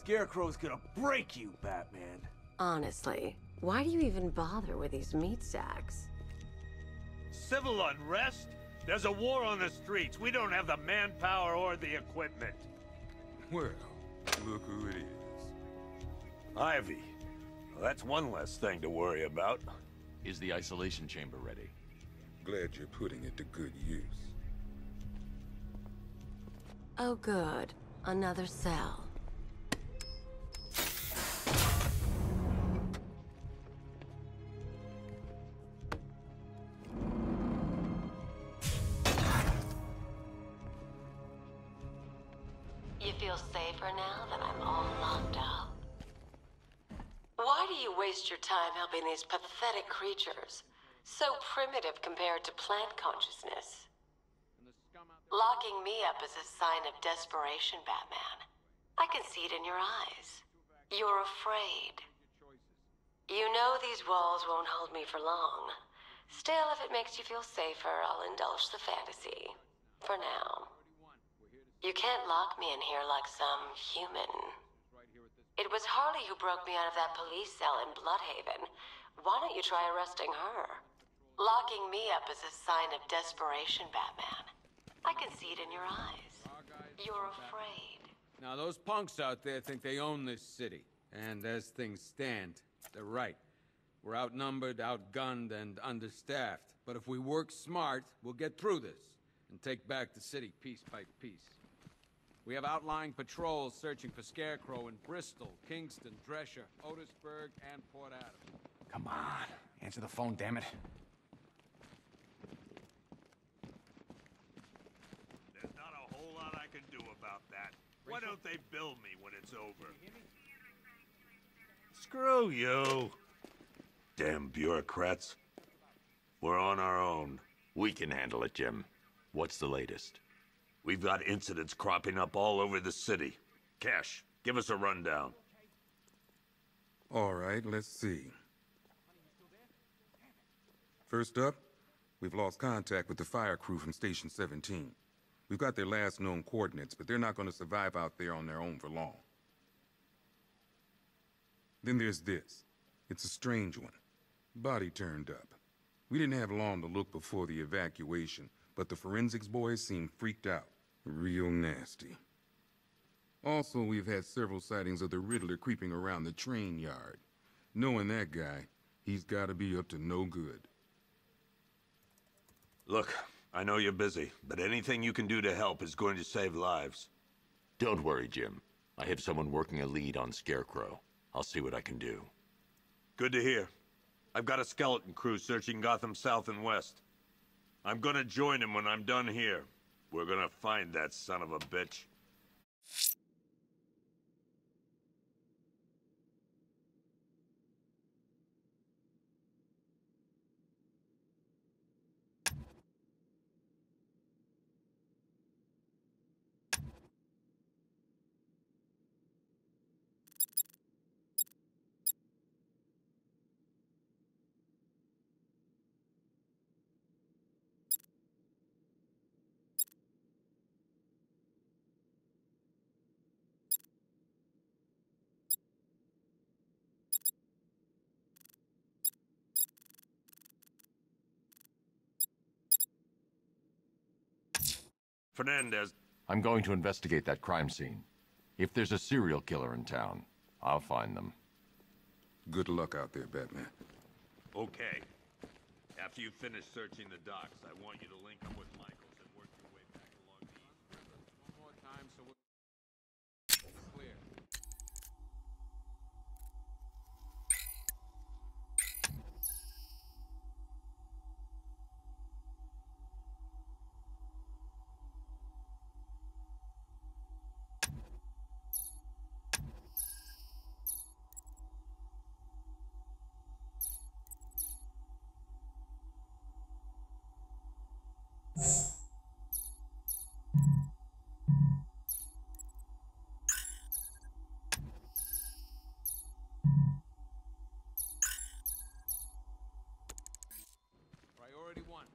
Scarecrow's gonna break you, Batman. Honestly, why do you even bother with these meat sacks? Civil unrest? There's a war on the streets. We don't have the manpower or the equipment. Well, look who it is. Ivy. Well, that's one less thing to worry about. Is the isolation chamber ready? Glad you're putting it to good use. Oh good, another cell. You feel safer now that I'm all locked up? Why do you waste your time helping these pathetic creatures? So primitive compared to plant consciousness. Locking me up is a sign of desperation, Batman. I can see it in your eyes. You're afraid. You know these walls won't hold me for long. Still, if it makes you feel safer, I'll indulge the fantasy. For now. You can't lock me in here like some human. It was Harley who broke me out of that police cell in Bloodhaven. Why don't you try arresting her? Locking me up is a sign of desperation, Batman. I can see it in your eyes. You're afraid. Now, those punks out there think they own this city. And as things stand, they're right. We're outnumbered, outgunned, and understaffed. But if we work smart, we'll get through this and take back the city piece by piece. We have outlying patrols searching for Scarecrow in Bristol, Kingston, Drescher, Otisburg, and Port Adams. Come on, answer the phone, damn it. There's not a whole lot I can do about that. Why don't they bill me when it's over? Screw you. Damn bureaucrats. We're on our own. We can handle it, Jim. What's the latest? We've got incidents cropping up all over the city. Cash, give us a rundown. All right, let's see. First up, we've lost contact with the fire crew from Station 17. We've got their last known coordinates, but they're not going to survive out there on their own for long. Then there's this. It's a strange one. Body turned up. We didn't have long to look before the evacuation, but the forensics boys seemed freaked out. Real nasty. Also, we've had several sightings of the Riddler creeping around the train yard. Knowing that guy, he's got to be up to no good. Look, I know you're busy, but anything you can do to help is going to save lives. Don't worry, Jim. I have someone working a lead on Scarecrow. I'll see what I can do. Good to hear. I've got a skeleton crew searching Gotham South and West. I'm gonna join him when I'm done here. We're gonna find that son of a bitch. Fernandez. I'm going to investigate that crime scene. If there's a serial killer in town, I'll find them. Good luck out there, Batman. Okay. After you finish searching the docks, I want you to link up with Michaels and work your way back along the East River. One more time so we're clear. Priority one.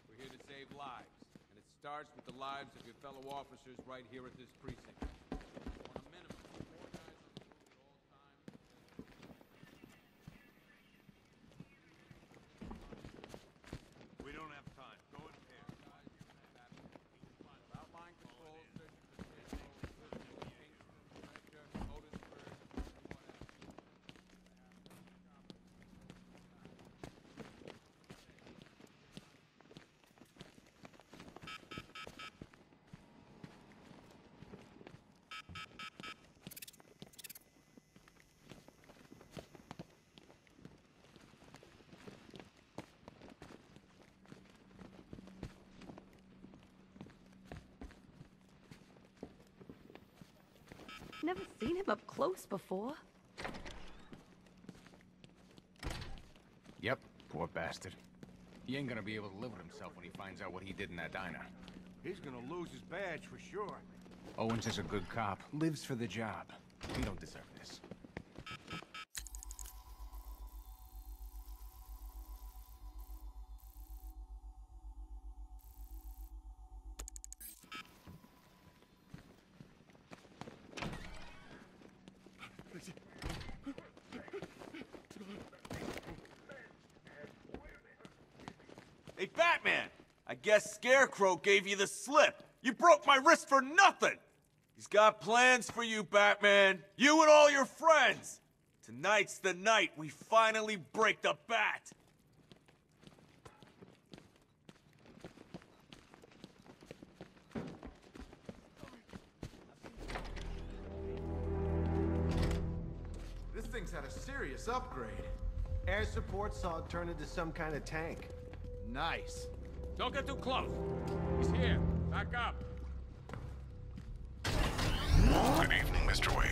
We're here to save lives. And it starts with the lives of your fellow officers right here at this precinct. On a minimum, 4 guys on never seen him up close before. Yep, poor bastard. He ain't gonna be able to live with himself when he finds out what he did in that diner. He's gonna lose his badge for sure. Owens is a good cop, lives for the job. He don't deserve this. Hey, Batman! I guess Scarecrow gave you the slip. You broke my wrist for nothing! He's got plans for you, Batman. You and all your friends. Tonight's the night we finally break the bat. This thing's had a serious upgrade. Air support saw it turn into some kind of tank. Nice. Don't get too close. He's here. Back up. Good evening, Mr. Wayne.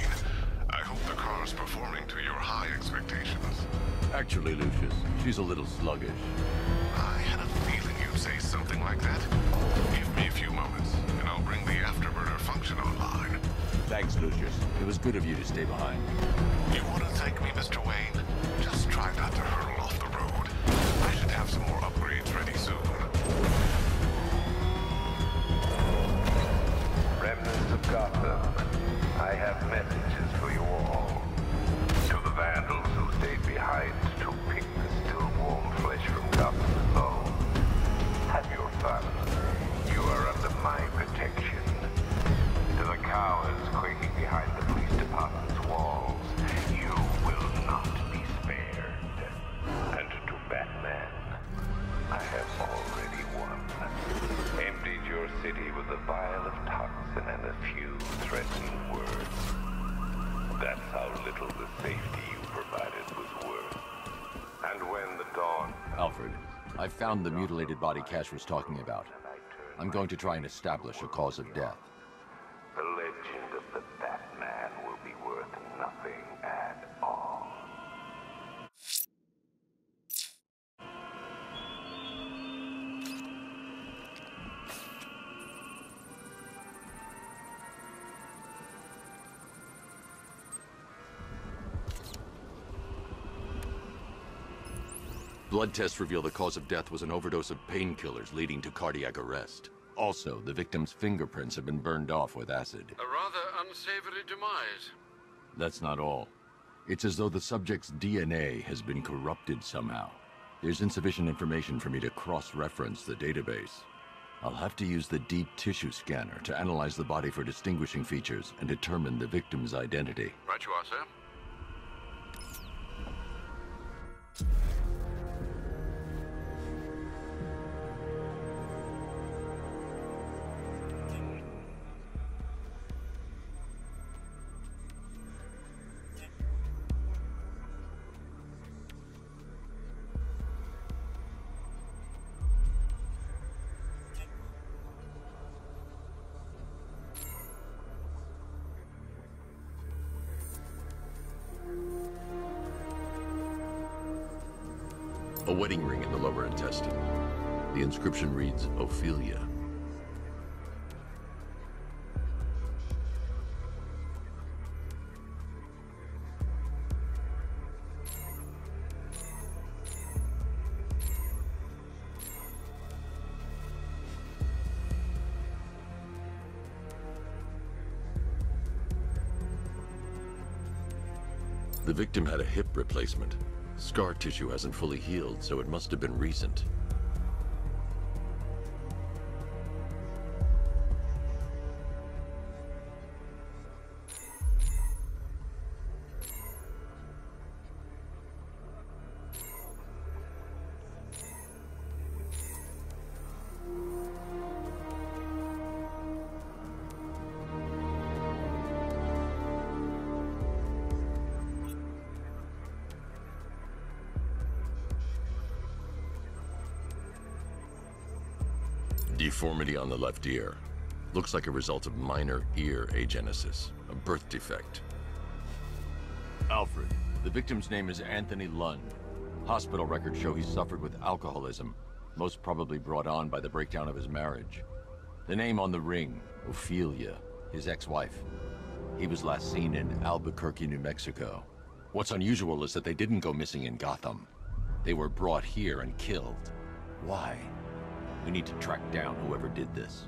I hope the car's performing to your high expectations. Actually, Lucius, she's a little sluggish. I had a feeling you'd say something like that. Give me a few moments, and I'll bring the afterburner function online. Thanks, Lucius. It was good of you to stay behind. You want to thank me, Mr. Wayne? Just try not to hurtle off the road. I should have some more upgrades ready soon. Remnants of Gotham, I have messages for you all. To the vandals who stayed behind to pick the still warm flesh from Gotham's bones, have your fun. You are under my protection. To the cowards quaking behind the police department's walls, you will not be spared. And to Batman, I have already won. Emptied your city with a vial of toxin and a few threatening words. That's how little the safety you provided was worth. And when the dawn... Alfred, I found the mutilated body Cash was talking about. I'm going to try and establish a cause of death. The legend of the Batman will be worth nothing at all. Blood tests reveal the cause of death was an overdose of painkillers leading to cardiac arrest. Also, the victim's fingerprints have been burned off with acid. A rather unsavory demise. That's not all. It's as though the subject's DNA has been corrupted somehow. There's insufficient information for me to cross-reference the database. I'll have to use the deep tissue scanner to analyze the body for distinguishing features and determine the victim's identity. Right you are, sir. A wedding ring in the lower intestine. The inscription reads, Ophelia. The victim had a hip replacement. Scar tissue hasn't fully healed, so it must have been recent. Deformity on the left ear. Looks like a result of minor ear agenesis, a birth defect. Alfred. The victim's name is Anthony Lund. Hospital records show he suffered with alcoholism, most probably brought on by the breakdown of his marriage. The name on the ring, Ophelia, his ex-wife. He was last seen in Albuquerque, New Mexico. What's unusual is that they didn't go missing in Gotham. They were brought here and killed. Why? We need to track down whoever did this.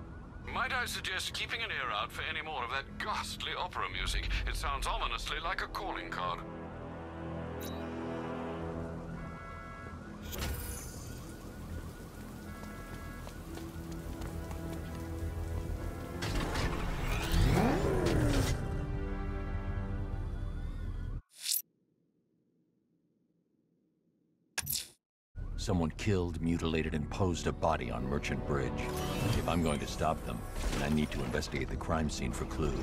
Might I suggest keeping an ear out for any more of that ghastly opera music? It sounds ominously like a calling card. Someone killed, mutilated, and posed a body on Merchant Bridge. If I'm going to stop them, then I need to investigate the crime scene for clues.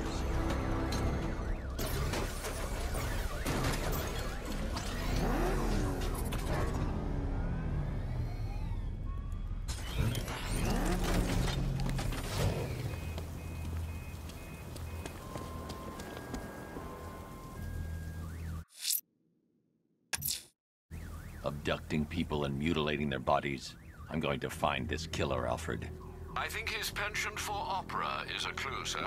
Abducting people and mutilating their bodies. I'm going to find this killer, Alfred. I think his penchant for opera is a clue, sir.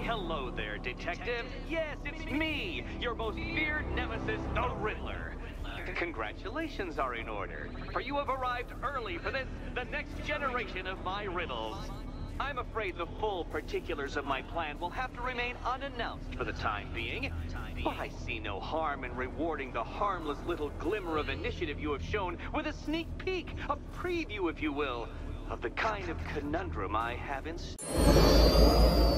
Hello there, Detective. Yes, it's me, your most feared nemesis, the Riddler. Congratulations are in order, for you have arrived early for this, the next generation of my riddles. I'm afraid the full particulars of my plan will have to remain unannounced for the time being, but I see no harm in rewarding the harmless little glimmer of initiative you have shown with a sneak peek, a preview, if you will, of the kind of conundrum I have in store.